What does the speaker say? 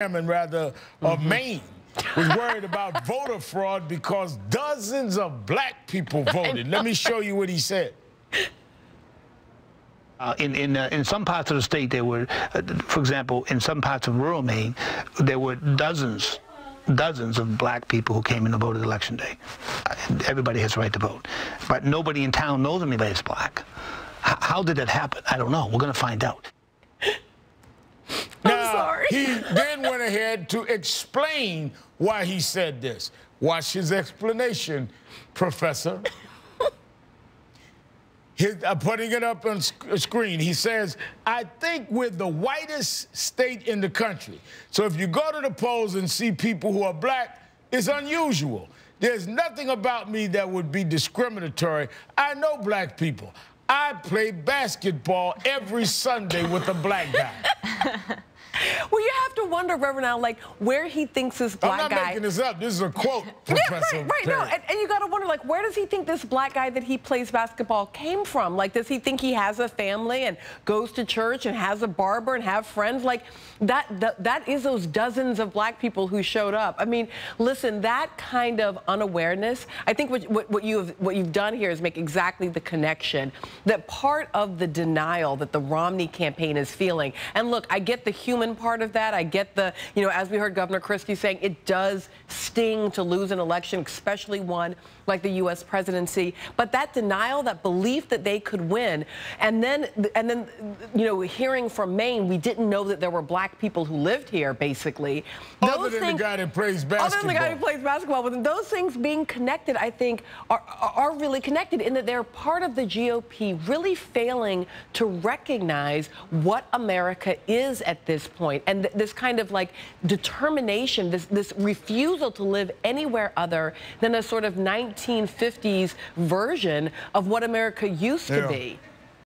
rather, of Maine was worried about voter fraud because dozens of black people voted. Let me show you what he said. In some parts of the state, there were, for example, in some parts of rural Maine, there were dozens of black people who came in to vote at Election Day. Everybody has the right to vote. But nobody in town knows anybody that's black. How did that happen? I don't know. We're going to find out. Now, he then went ahead to explain why he said this. Watch his explanation, Professor. I'm putting it up on screen. He says, I think we're the whitest state in the country. So if you go to the polls and see people who are black, it's unusual. There's nothing about me that would be discriminatory. I know black people. I play basketball every Sunday with a black guy. Well, you have to wonder, Reverend Al, like, where he thinks this black guy... I'm not making this up. This is a quote, Professor. Yeah, right. No, and you got to wonder, like, where does he think this black guy that he plays basketball came from? Like, does he think he has a family and goes to church and has a barber and have friends? Like, that is those dozens of black people who showed up. I mean, listen, that kind of unawareness, I think what you've done here is make exactly the connection, that part of the denial that the Romney campaign is feeling. And look, I get the human part of that. I get the, you know, as we heard Governor Christie saying, it does sting to lose an election, especially one like the U.S. presidency. But that denial, that belief that they could win, and then, you know, hearing from Maine, we didn't know that there were black people who lived here, basically. Other than the guy that plays basketball. Other than the guy who plays basketball. But those things being connected, I think, are really connected in that they're part of the GOP really failing to recognize what America is at this point, and this kind of like determination, this refusal to live anywhere other than a sort of 1950s version of what America used to be.